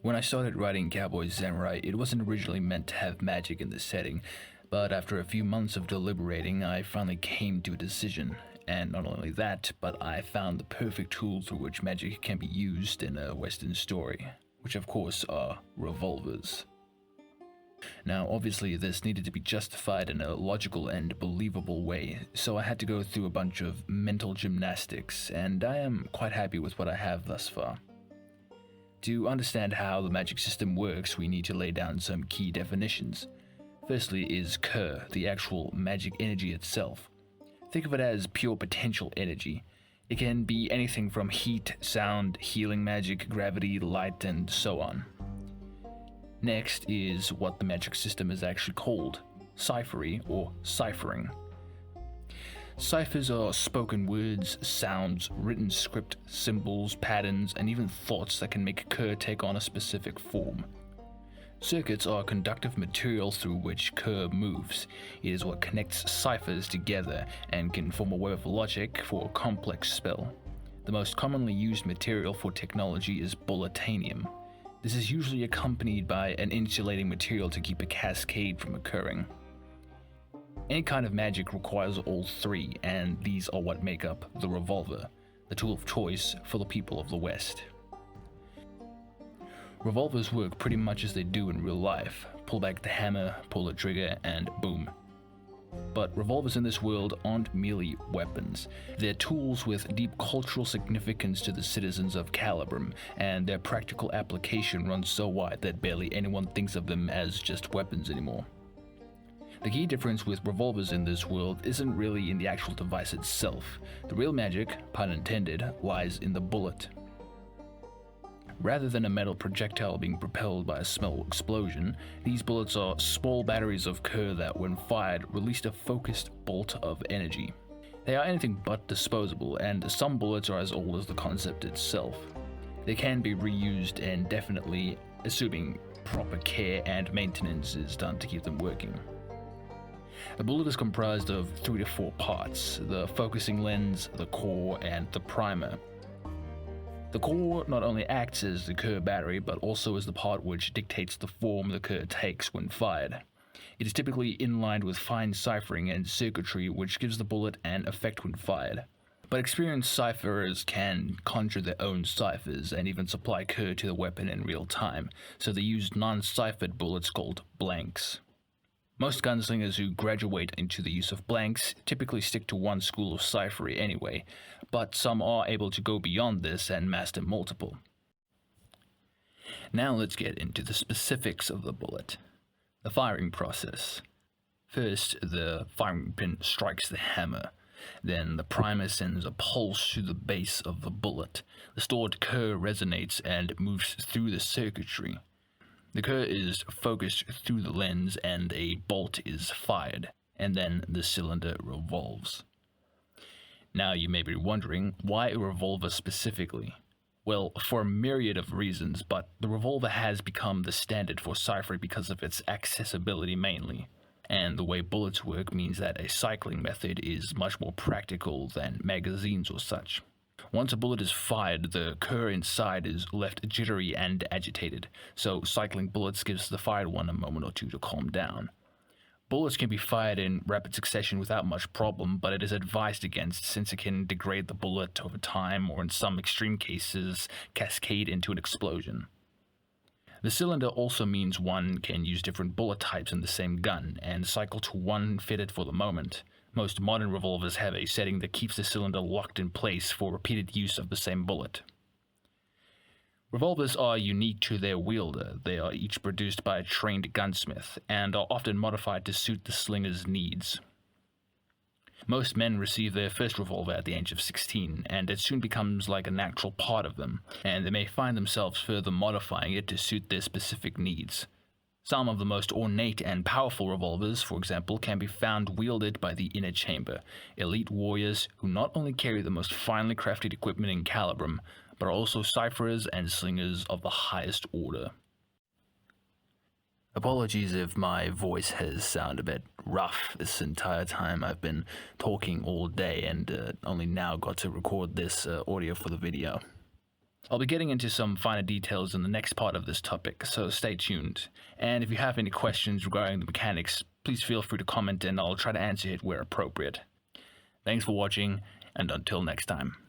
When I started writing Cowboy Samurai, it wasn't originally meant to have magic in the setting, but after a few months of deliberating, I finally came to a decision. And not only that, but I found the perfect tool through which magic can be used in a Western story, which of course are revolvers. Now, obviously, this needed to be justified in a logical and believable way, so I had to go through a bunch of mental gymnastics, and I am quite happy with what I have thus far. To understand how the magic system works, we need to lay down some key definitions. Firstly is Ker, the actual magic energy itself. Think of it as pure potential energy. It can be anything from heat, sound, healing magic, gravity, light, and so on. Next is what the magic system is actually called, ciphery or ciphering. Ciphers are spoken words, sounds, written script, symbols, patterns, and even thoughts that can make Ker take on a specific form. Circuits are conductive material through which Ker moves. It is what connects ciphers together and can form a web of logic for a complex spell. The most commonly used material for technology is bulletanium. This is usually accompanied by an insulating material to keep a cascade from occurring. Any kind of magic requires all three, and these are what make up the revolver, the tool of choice for the people of the West. Revolvers work pretty much as they do in real life. Pull back the hammer, pull the trigger, and boom. But revolvers in this world aren't merely weapons. They're tools with deep cultural significance to the citizens of Calibrum, and their practical application runs so wide that barely anyone thinks of them as just weapons anymore. The key difference with revolvers in this world isn't really in the actual device itself. The real magic, pun intended, lies in the bullet. Rather than a metal projectile being propelled by a small explosion, these bullets are small batteries of Ker that, when fired, release a focused bolt of energy. They are anything but disposable, and some bullets are as old as the concept itself. They can be reused indefinitely, assuming proper care and maintenance is done to keep them working. The bullet is comprised of 3 to 4 parts: the focusing lens, the core, and the primer. The core not only acts as the Ker battery, but also as the part which dictates the form the Ker takes when fired. It is typically inlined with fine ciphering and circuitry which gives the bullet an effect when fired. But experienced cipherers can conjure their own ciphers and even supply Ker to the weapon in real time, so they use non-ciphered bullets called blanks. Most gunslingers who graduate into the use of blanks typically stick to one school of ciphery anyway, but some are able to go beyond this and master multiple. Now let's get into the specifics of the bullet. The firing process. First, the firing pin strikes the hammer. Then the primer sends a pulse to the base of the bullet. The stored Ker resonates and moves through the circuitry. The Ker is focused through the lens and a bolt is fired, and then the cylinder revolves. Now you may be wondering, why a revolver specifically? Well, for a myriad of reasons, but the revolver has become the standard for ciphering because of its accessibility mainly. And the way bullets work means that a cycling method is much more practical than magazines or such. Once a bullet is fired, the Ker inside is left jittery and agitated, so cycling bullets gives the fired one a moment or two to calm down. Bullets can be fired in rapid succession without much problem, but it is advised against since it can degrade the bullet over time or in some extreme cases cascade into an explosion. The cylinder also means one can use different bullet types in the same gun and cycle to one fitted for the moment. Most modern revolvers have a setting that keeps the cylinder locked in place for repeated use of the same bullet. Revolvers are unique to their wielder. They are each produced by a trained gunsmith and are often modified to suit the slinger's needs. Most men receive their first revolver at the age of 16, and it soon becomes like a natural part of them, and they may find themselves further modifying it to suit their specific needs. Some of the most ornate and powerful revolvers, for example, can be found wielded by the Inner Chamber, elite warriors who not only carry the most finely crafted equipment in Calibrum, but are also cipherers and slingers of the highest order. Apologies if my voice has sounded a bit rough this entire time. I've been talking all day and only now got to record this audio for the video. I'll be getting into some finer details in the next part of this topic, so stay tuned. And if you have any questions regarding the mechanics, please feel free to comment and I'll try to answer it where appropriate. Thanks for watching, and until next time.